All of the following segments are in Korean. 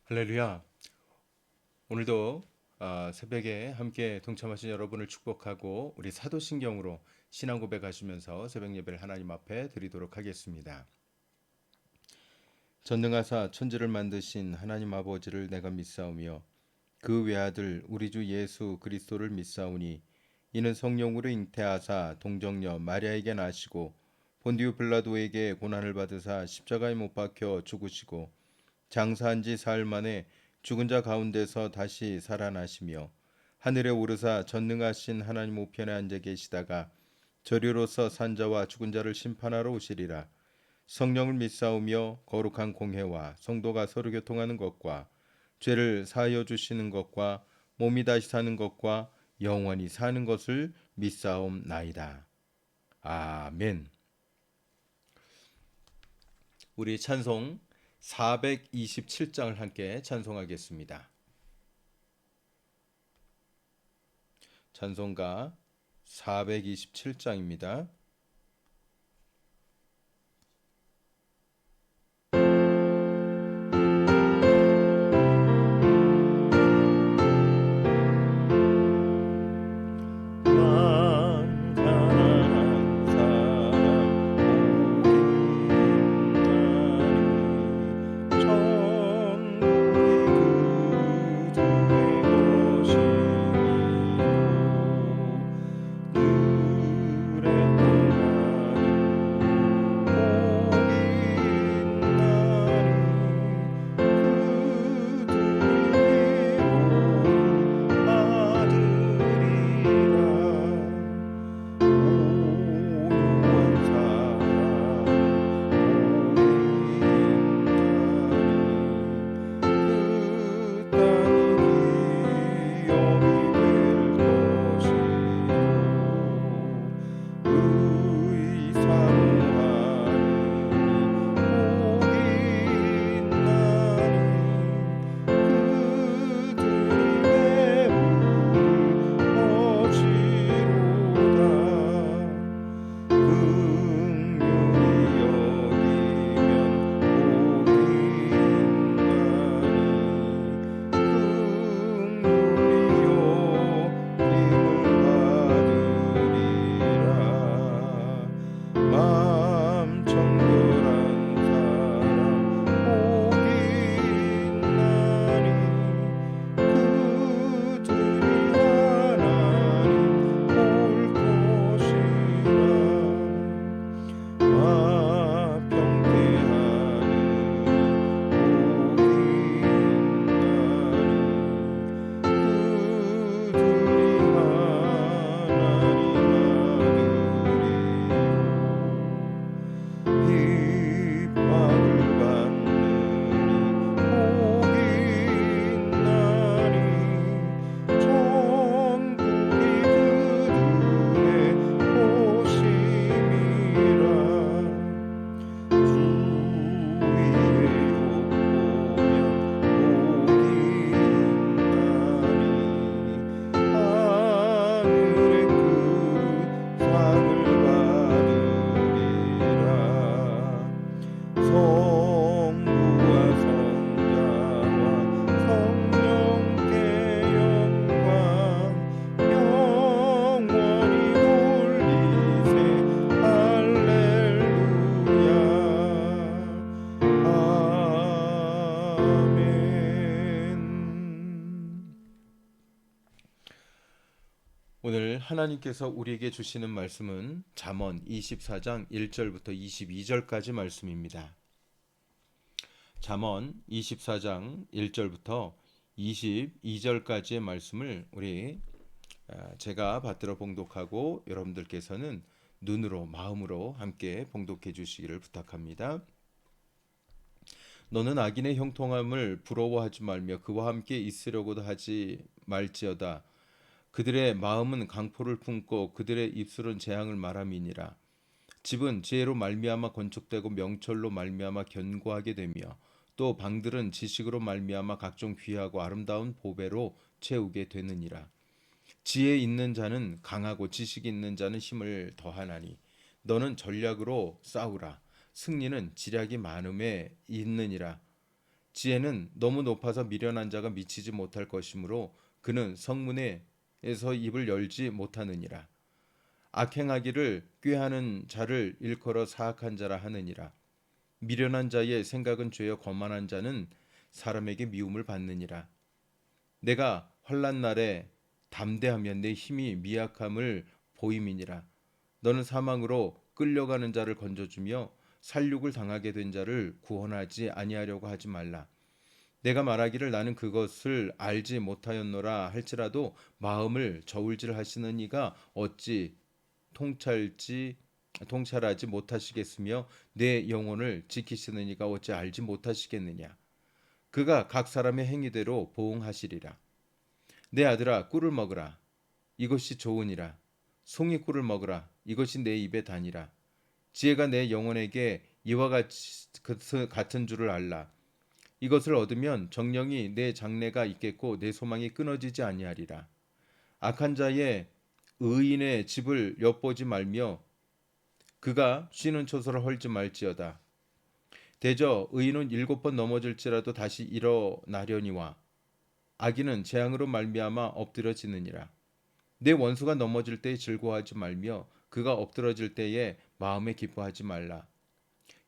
할렐루야. 오늘도 새벽에 함께 동참하신 여러분을 축복하고 우리 사도신경으로 신앙 고백하시면서 새벽 예배를 하나님 앞에 드리도록 하겠습니다. 전능하사 천지를 만드신 하나님 아버지를 내가 믿사오며 그 외아들 우리 주 예수 그리스도를 믿사오니 이는 성령으로 잉태하사 동정녀 마리아에게 나시고 본디오 빌라도에게 고난을 받으사 십자가에 못 박혀 죽으시고 장사한 지 사흘 만에 죽은 자 가운데서 다시 살아나시며 하늘에 오르사 전능하신 하나님 우편에 앉아 계시다가 저리로서 산자와 죽은 자를 심판하러 오시리라. 성령을 믿사오며 거룩한 공회와 성도가 서로 교통하는 것과 죄를 사하여 주시는 것과 몸이 다시 사는 것과 영원히 사는 것을 믿사옵나이다. 아멘. 우리 찬송 427장을 함께 찬송하겠습니다. 찬송가 427장입니다. 오늘 하나님께서 우리에게 주시는 말씀은 잠언 24장 1절부터 22절까지 말씀입니다. 잠언 24장 1절부터 22절까지의 말씀을 제가 받들어 봉독하고 여러분들께서는 눈으로 마음으로 함께 봉독해 주시기를 부탁합니다. 너는 악인의 형통함을 부러워하지 말며 그와 함께 있으려고도 하지 말지어다. 그들의 마음은 강포를 품고 그들의 입술은 재앙을 말함이니라. 집은 지혜로 말미암아 건축되고 명철로 말미암아 견고하게 되며 또 방들은 지식으로 말미암아 각종 귀하고 아름다운 보배로 채우게 되느니라. 지혜 있는 자는 강하고 지식 있는 자는 힘을 더하나니 너는 전략으로 싸우라. 승리는 지략이 많음에 있느니라. 지혜는 너무 높아서 미련한 자가 미치지 못할 것이므로 그는 성문에서 입을 열지 못하느니라. 악행하기를 꾀하는 자를 일컬어 사악한 자라 하느니라. 미련한 자의 생각은 죄여 거만한 자는 사람에게 미움을 받느니라. 내가 환난 날에 담대하면 내 힘이 미약함을 보임이니라. 너는 사망으로 끌려가는 자를 건져주며 살육을 당하게 된 자를 구원하지 아니하려고 하지 말라. 내가 말하기를 나는 그것을 알지 못하였노라 할지라도 마음을 저울질 하시는 이가 어찌 통찰지 통찰하지 못하시겠으며 내 영혼을 지키시는 이가 어찌 알지 못하시겠느냐. 그가 각 사람의 행위대로 보응하시리라. 내 아들아 꿀을 먹으라. 이것이 좋으니라. 송이 꿀을 먹으라. 이것이 내 입에 다니라. 지혜가 내 영혼에게 이와 같은 줄을 알라. 이것을 얻으면 정령이 내 장래가 있겠고 내 소망이 끊어지지 아니하리라. 악한 자의 의인의 집을 엿보지 말며 그가 쉬는 초소를 헐지 말지어다. 대저 의인은 7번 넘어질지라도 다시 일어나려니와 악인은 재앙으로 말미암아 엎드러지느니라. 내 원수가 넘어질 때에 즐거워하지 말며 그가 엎드러질 때에 마음에 기뻐하지 말라.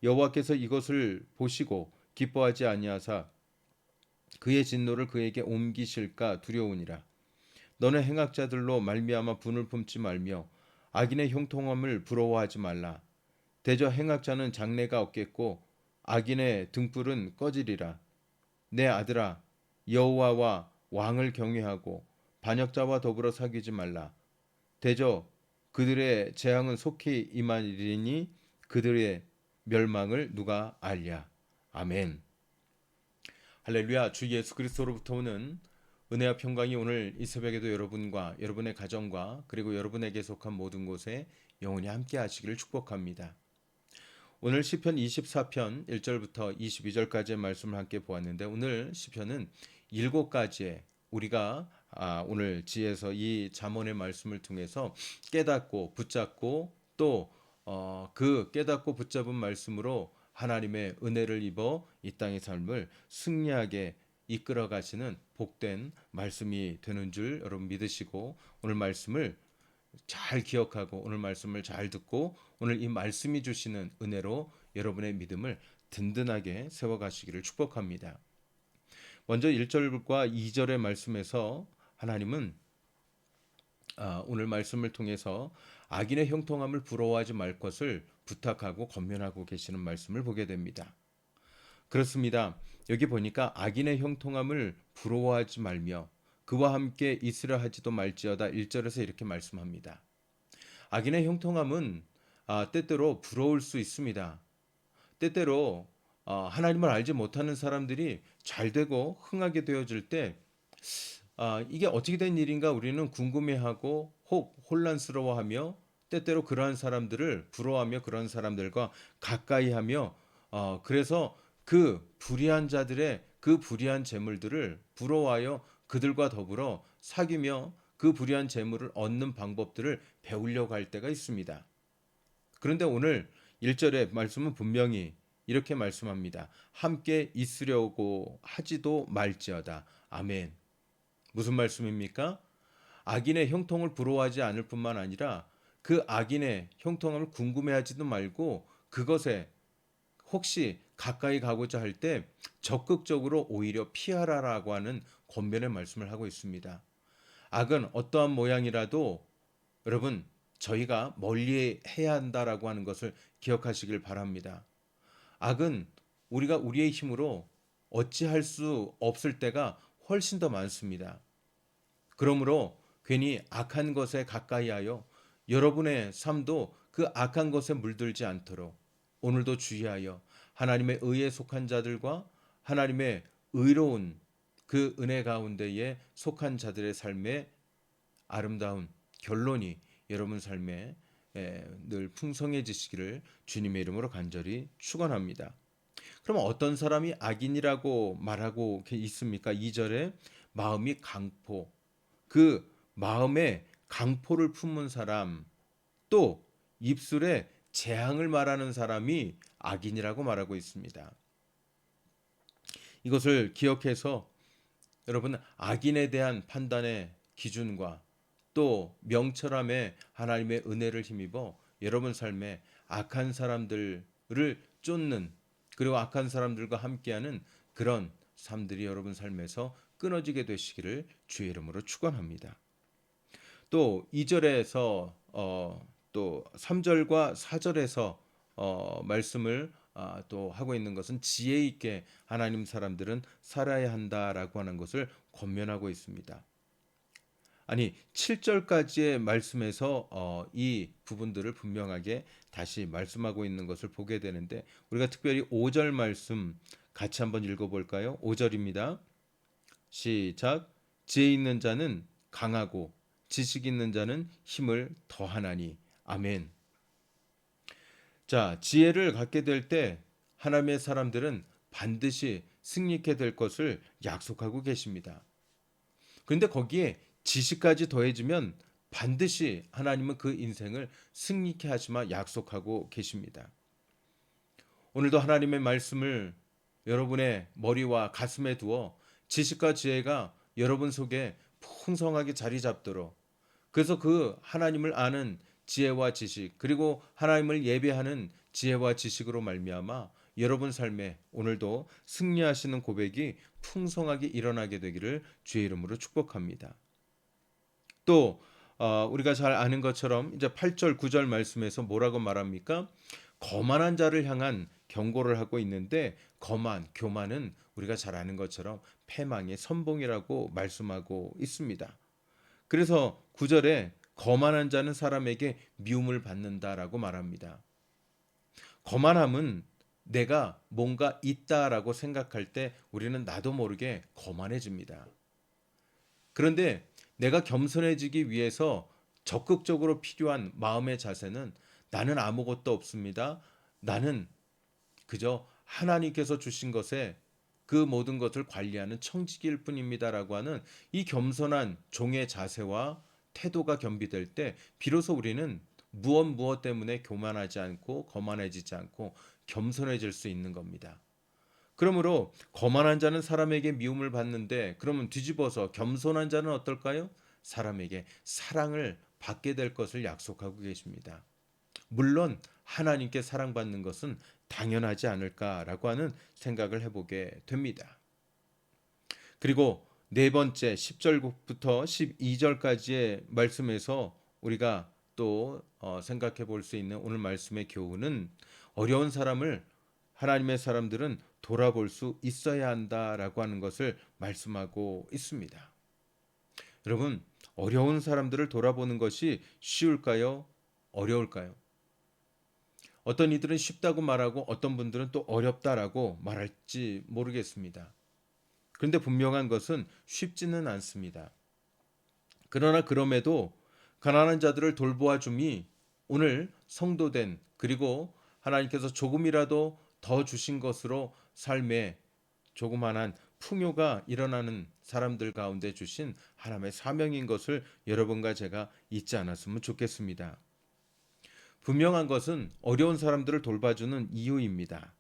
여호와께서 이것을 보시고 기뻐하지 아니하사 그의 진노를 그에게 옮기실까 두려우니라. 너는 행악자들로 말미암아 분을 품지 말며 악인의 형통함을 부러워하지 말라. 대저 행악자는 장래가 없겠고 악인의 등불은 꺼지리라. 내 아들아 여호와와 왕을 경외하고 반역자와 더불어 사귀지 말라. 대저 그들의 재앙은 속히 임하리니 그들의 멸망을 누가 알랴. 아멘. 할렐루야. 주 예수 그리스도로부터 오는 은혜와 평강이 오늘 이 새벽에도 여러분과 여러분의 가정과 그리고 여러분에게 속한 모든 곳에 영원히 함께 하시기를 축복합니다. 오늘 시편 24편 1절부터 22절까지의 말씀을 함께 보았는데 오늘 시편은 7가지의 우리가 오늘 지에서 이 잠언의 말씀을 통해서 깨닫고 붙잡고 또 그 깨닫고 붙잡은 말씀으로 하나님의 은혜를 입어 이 땅의 삶을 승리하게 이끌어 가시는 복된 말씀이 되는 줄 여러분 믿으시고 오늘 말씀을 잘 기억하고 오늘 말씀을 잘 듣고 오늘 이 말씀이 주시는 은혜로 여러분의 믿음을 든든하게 세워가시기를 축복합니다. 먼저 1절과 2절의 말씀에서 하나님은 오늘 말씀을 통해서 악인의 형통함을 부러워하지 말 것을 부탁하고 권면하고 계시는 말씀을 보게 됩니다. 그렇습니다. 여기 보니까 악인의 형통함을 부러워하지 말며 그와 함께 있으려 하지도 말지어다 1절에서 이렇게 말씀합니다. 악인의 형통함은 때때로 부러울 수 있습니다. 때때로 하나님을 알지 못하는 사람들이 잘 되고 흥하게 되어질 때 이게 어떻게 된 일인가 우리는 궁금해하고 혹 혼란스러워하며 때때로 그러한 사람들을 부러워하며 그런 사람들과 가까이하며 그래서 그 불의한 자들의 그 불의한 재물들을 부러워하여 그들과 더불어 사귀며 그 불의한 재물을 얻는 방법들을 배우려고 할 때가 있습니다. 그런데 오늘 1절의 말씀은 분명히 이렇게 말씀합니다. 함께 있으려고 하지도 말지어다. 아멘. 무슨 말씀입니까? 악인의 형통을 부러워하지 않을 뿐만 아니라 그 악인의 형통함을 궁금해하지도 말고 그것에 혹시 가까이 가고자 할 때 적극적으로 오히려 피하라라고 하는 권면의 말씀을 하고 있습니다. 악은 어떠한 모양이라도 여러분 저희가 멀리 해야 한다라고 하는 것을 기억하시길 바랍니다. 악은 우리가 우리의 힘으로 어찌할 수 없을 때가 훨씬 더 많습니다. 그러므로 괜히 악한 것에 가까이하여 여러분의 삶도 그 악한 것에 물들지 않도록 오늘도 주의하여 하나님의 의에 속한 자들과 하나님의 의로운 그 은혜 가운데에 속한 자들의 삶의 아름다운 결론이 여러분 삶에 늘 풍성해지시기를 주님의 이름으로 간절히 축원합니다. 그럼 어떤 사람이 악인이라고 말하고 있습니까? 2절에 마음이 강포, 그 마음에 강포를 품은 사람, 또 입술에 재앙을 말하는 사람이 악인이라고 말하고 있습니다. 이것을 기억해서 여러분 악인에 대한 판단의 기준과 또 명철함에 하나님의 은혜를 힘입어 여러분 삶에 악한 사람들을 쫓는 그리고 악한 사람들과 함께하는 그런 삶들이 여러분 삶에서 끊어지게 되시기를 주의 이름으로 축원합니다. 또 2절에서 또 3절과 4절에서 말씀을 또 하고 있는 것은 지혜 있게 하나님 사람들은 살아야 한다라고 하는 것을 권면하고 있습니다. 아니 7절까지의 말씀에서 이 부분들을 분명하게 다시 말씀하고 있는 것을 보게 되는데 우리가 특별히 5절 말씀 같이 한번 읽어볼까요? 5절입니다. 시작. 지혜 있는 자는 강하고 지식 있는 자는 힘을 더하나니. 아멘. 자, 지혜를 갖게 될 때 하나님의 사람들은 반드시 승리케 될 것을 약속하고 계십니다. 그런데 거기에 지식까지 더해지면 반드시 하나님은 그 인생을 승리케 하시마 약속하고 계십니다. 오늘도 하나님의 말씀을 여러분의 머리와 가슴에 두어 지식과 지혜가 여러분 속에 풍성하게 자리 잡도록 그래서 그 하나님을 아는 지혜와 지식 그리고 하나님을 예배하는 지혜와 지식으로 말미암아 여러분 삶에 오늘도 승리하시는 고백이 풍성하게 일어나게 되기를 주의 이름으로 축복합니다. 또 우리가 잘 아는 것처럼 이제 8절 9절 말씀에서 뭐라고 말합니까? 거만한 자를 향한 경고를 하고 있는데 교만은 우리가 잘 아는 것처럼 패망의 선봉이라고 말씀하고 있습니다. 그래서 9절에 거만한 자는 사람에게 미움을 받는다라고 말합니다. 거만함은 내가 뭔가 있다라고 생각할 때 우리는 나도 모르게 거만해집니다. 그런데 내가 겸손해지기 위해서 적극적으로 필요한 마음의 자세는 나는 아무것도 없습니다. 나는 그저 하나님께서 주신 것에 그 모든 것을 관리하는 청지기일 뿐입니다라고 하는 이 겸손한 종의 자세와 태도가 겸비될 때 비로소 우리는 무엇 때문에 교만하지 않고 거만해지지 않고 겸손해질 수 있는 겁니다. 그러므로 거만한 자는 사람에게 미움을 받는데 그러면 뒤집어서 겸손한 자는 어떨까요? 사람에게 사랑을 받게 될 것을 약속하고 계십니다. 물론 하나님께 사랑받는 것은 당연하지 않을까라고 하는 생각을 해보게 됩니다. 그리고 네 번째 10절부터 12절까지의 말씀에서 우리가 또 생각해 볼 수 있는 오늘 말씀의 교훈은 어려운 사람을 하나님의 사람들은 돌아볼 수 있어야 한다라고 하는 것을 말씀하고 있습니다. 여러분, 어려운 사람들을 돌아보는 것이 쉬울까요? 어려울까요? 어떤 이들은 쉽다고 말하고 어떤 분들은 또 어렵다라고 말할지 모르겠습니다. 그런데 분명한 것은 쉽지는 않습니다. 그러나 그럼에도 가난한 자들을 돌보아 줌이 오늘 성도된 그리고 하나님께서 조금이라도 더 주신 것으로 삶에 조그만한 풍요가 일어나는 사람들 가운데 주신 하나님의 사명인 것을 여러분과 제가 잊지 않았으면 좋겠습니다. 분명한 것은 어려운 사람들을 돌봐주는 이유입니다.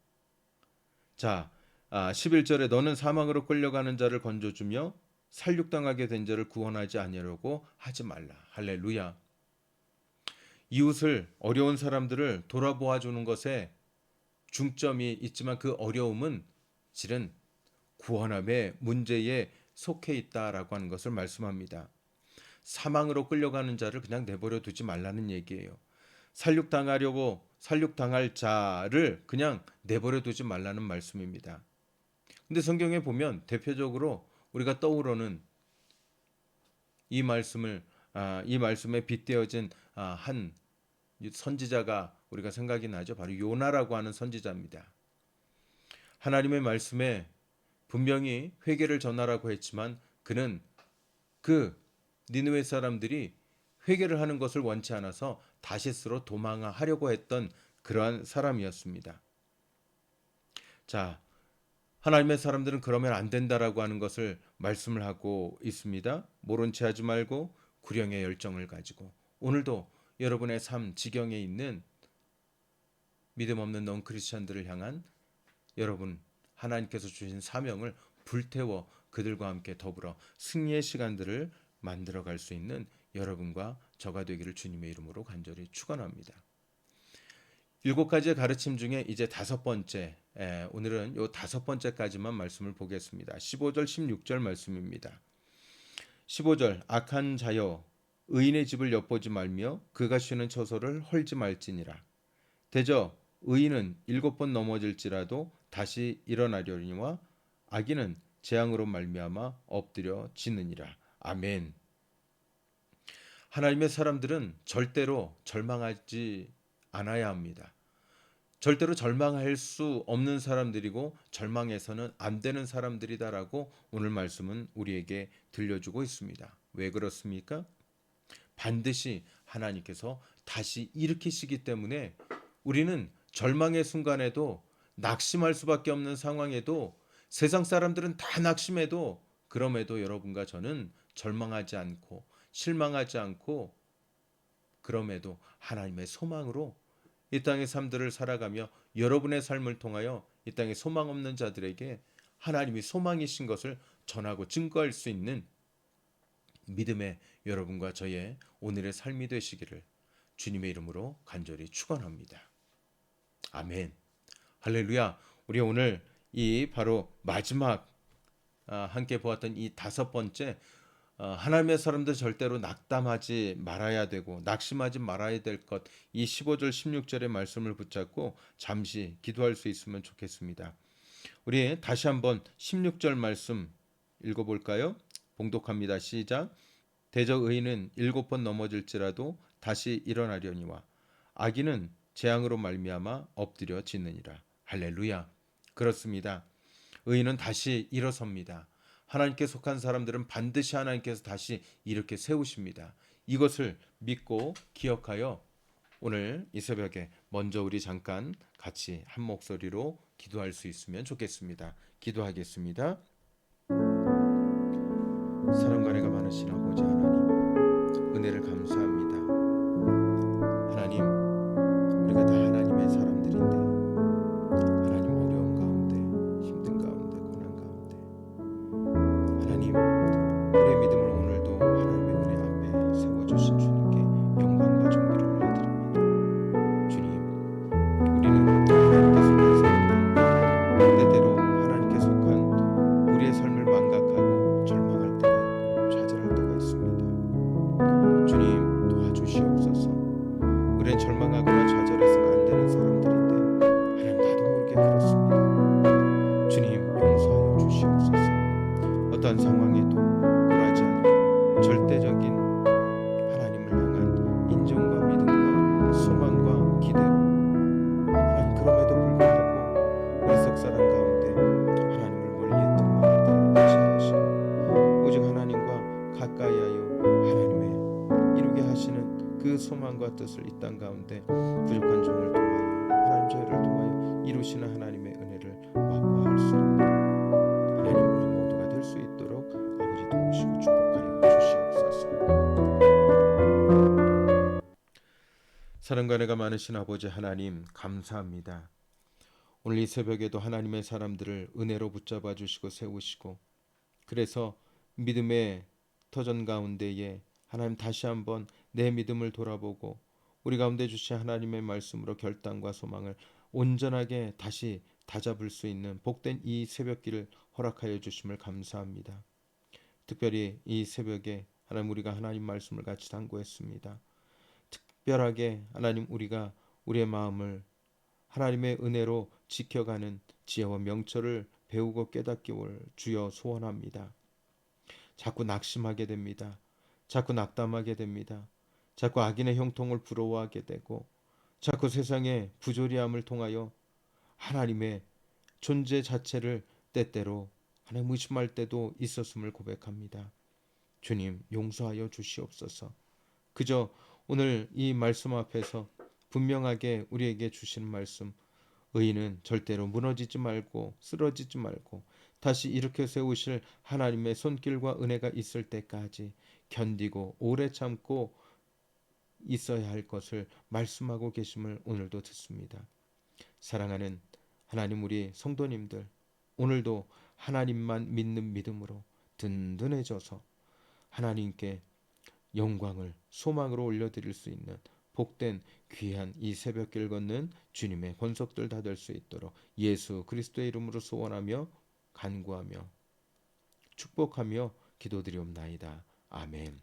자, 11절에 너는 사망으로 끌려가는 자를 건져주며 살육당하게 된 자를 구원하지 아니하려고 하지 말라. 할렐루야. 이웃을 어려운 사람들을 돌아보아 주는 것에 중점이 있지만 그 어려움은 실은 구원함의 문제에 속해 있다라고 하는 것을 말씀합니다. 사망으로 끌려가는 자를 그냥 내버려 두지 말라는 얘기예요. 살육당할 자를 그냥 내버려 두지 말라는 말씀입니다. 근데 성경에 보면 대표적으로 우리가 떠오르는 이 말씀에 빗대어진 한 선지자가 우리가 생각이 나죠. 바로 요나라고 하는 선지자입니다. 하나님의 말씀에 분명히 회개를 전하라고 했지만 그는 그 니느웨 사람들이 회개를 하는 것을 원치 않아서 다시스로 도망하려고 했던 그러한 사람이었습니다. 자, 하나님의 사람들은 그러면 안 된다라고 하는 것을 말씀을 하고 있습니다. 모른 채 하지 말고 구령의 열정을 가지고 오늘도 여러분의 삶 지경에 있는 믿음 없는 넌 크리스천들을 향한 여러분 하나님께서 주신 사명을 불태워 그들과 함께 더불어 승리의 시간들을 만들어갈 수 있는 여러분과 저가 되기를 주님의 이름으로 간절히 축원합니다. 7가지의 가르침 중에 이제 5번째, 오늘은 요 5번째까지만 말씀을 보겠습니다. 15절 16절 말씀입니다. 15절 악한 자여 의인의 집을 엿보지 말며 그가 쉬는 처소를 헐지 말지니라. 대저 의인은 7번 넘어질지라도 다시 일어나려니와 악인은 재앙으로 말미암아 엎드려 지느니라. 아멘. 하나님의 사람들은 절대로 절망하지 않아야 합니다. 절대로 절망할 수 없는 사람들이고 절망해서는 안 되는 사람들이다라고 오늘 말씀은 우리에게 들려주고 있습니다. 왜 그렇습니까? 반드시 하나님께서 다시 일으키시기 때문에 우리는 절망의 순간에도 낙심할 수밖에 없는 상황에도 세상 사람들은 다 낙심해도 그럼에도 여러분과 저는 절망하지 않고 실망하지 않고 그럼에도 하나님의 소망으로 이 땅의 삶들을 살아가며 여러분의 삶을 통하여 이 땅에 소망 없는 자들에게 하나님이 소망이신 것을 전하고 증거할 수 있는 믿음의 여러분과 저의 오늘의 삶이 되시기를 주님의 이름으로 간절히 축원합니다. 아멘. 할렐루야. 우리 오늘 이 바로 마지막 함께 보았던 이 5번째 하나님의 사람들 절대로 낙담하지 말아야 되고 낙심하지 말아야 될 것, 이 15절 16절의 말씀을 붙잡고 잠시 기도할 수 있으면 좋겠습니다. 우리 다시 한번 16절 말씀 읽어볼까요? 봉독합니다. 시작. 대저 의인은 7번 넘어질지라도 다시 일어나려니와 악인은 재앙으로 말미암아 엎드려 지느니라. 할렐루야. 그렇습니다. 의인은 다시 일어섭니다. 하나님께 속한 사람들은 반드시 하나님께서 다시 이렇게 세우십니다. 이것을 믿고 기억하여 오늘 이 새벽에 먼저 우리 잠깐 같이 한 목소리로 기도할 수 있으면 좋겠습니다. 기도하겠습니다. 사랑과 은혜가 많으신 아버지 하나님, 은혜를 감사합니다. 하나님, 우리가 다 하나님의 사람들인데 하나님 어려운 가운데, 힘든 가운데, 고난 가운데 하나님, 우리의 믿음을 오늘도 하나님의 은혜 앞에 세워주신 주님께 영광과 존귀를 올려드립니다. 주님, 우리는 하나님께 속한 사람들인데 때때로 하나님께 속한 우리의 삶을 망각하고 절망할 때가 있고 좌절할 때가 있습니다. 주님, 도와주시옵소서. 우리는 절망하거나 좌절해서는 안 되는 사람들인데 하나님, 나도 모르게 그렇습니다. 주님, 용서하여 주시옵소서. 어떠한 상황에도 굴하지 않고 절대적인 하나님을 향한 인정과 믿음과 소망과 기대로 하나님, 그럼에도 불구하고 우리 속 사람 가운데 하나님을 멀리했던 마음들을 다시 하시고 오직 하나님과 가까이 하여 하나님의 이루게 하시는 그 소망과 뜻을 이 땅 가운데 부족한 종을 통하여 하나님 저희를 통하여 이루시는 하나님의 은혜를 맛보할 수 있는 하나님, 우리 모두가 될 수 있도록 아버지 도우시고 축복하여 주시옵소서. 사랑과 은혜가 많으신 아버지 하나님, 감사합니다. 오늘 이 새벽에도 하나님의 사람들을 은혜로 붙잡아 주시고 세우시고, 그래서 믿음의 터전 가운데에 하나님 다시 한번 내 믿음을 돌아보고 우리 가운데 주신 하나님의 말씀으로 결단과 소망을 온전하게 다시 다잡을 수 있는 복된 이 새벽길을 허락하여 주심을 감사합니다. 특별히 이 새벽에 하나님, 우리가 하나님 말씀을 같이 당구했습니다. 특별하게 하나님, 우리가 우리의 마음을 하나님의 은혜로 지켜가는 지혜와 명철을 배우고 깨닫기 올 주여 소원합니다. 자꾸 낙심하게 됩니다. 자꾸 낙담하게 됩니다. 자꾸 악인의 형통을 부러워하게 되고 자꾸 세상의 부조리함을 통하여 하나님의 존재 자체를 때때로 하나님 의심할 때도 있었음을 고백합니다. 주님, 용서하여 주시옵소서. 그저 오늘 이 말씀 앞에서 분명하게 우리에게 주시는 말씀, 의인은 절대로 무너지지 말고 쓰러지지 말고 다시 일으켜 세우실 하나님의 손길과 은혜가 있을 때까지 견디고 오래 참고 있어야 할 것을 말씀하고 계심을 오늘도 듣습니다. 사랑하는 하나님, 우리 성도님들, 오늘도 하나님만 믿는 믿음으로 든든해져서 하나님께 영광을 소망으로 올려드릴 수 있는 복된 귀한 이 새벽길 걷는 주님의 권속들 다 될 수 있도록 예수 그리스도의 이름으로 소원하며 간구하며 축복하며 기도드리옵나이다. 아멘.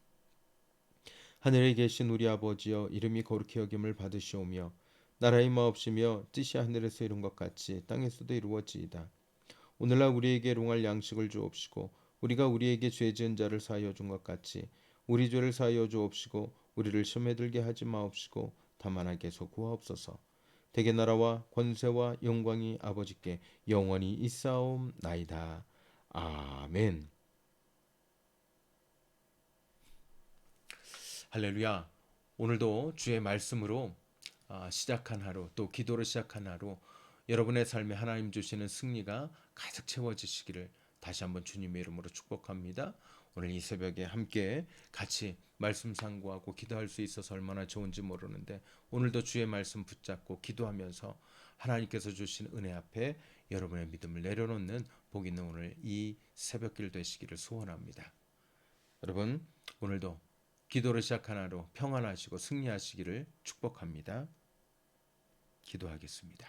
하늘에 계신 우리 아버지여, 이름이 거룩히 여김을 받으시오며 나라의 마옵시며 뜻이 하늘에서 이룬 것 같이 땅에서도 이루어지이다. 오늘날 우리에게 일용할 양식을 주옵시고 우리가 우리에게 죄 지은 자를 사하여 준 것 같이 우리 죄를 사하여 주옵시고 우리를 시험에 들게 하지 마옵시고 다만 악에서 구하옵소서. 대개 나라와 권세와 영광이 아버지께 영원히 있사옵나이다. 아멘. 할렐루야. 오늘도 주의 말씀으로 시작한 하루, 또 기도로 시작한 하루, 여러분의 삶에 하나님 주시는 승리가 가득 채워지시기를 다시 한번 주님의 이름으로 축복합니다. 오늘 이 새벽에 함께 같이 말씀 상고하고 기도할 수 있어서 얼마나 좋은지 모르는데, 오늘도 주의 말씀 붙잡고 기도하면서 하나님께서 주신 은혜 앞에 여러분의 믿음을 내려놓는 복 있는 오늘 이 새벽길 되시기를 소원합니다. 여러분, 오늘도 기도로 시작한 하루 평안하시고 승리하시기를 축복합니다. 기도하겠습니다.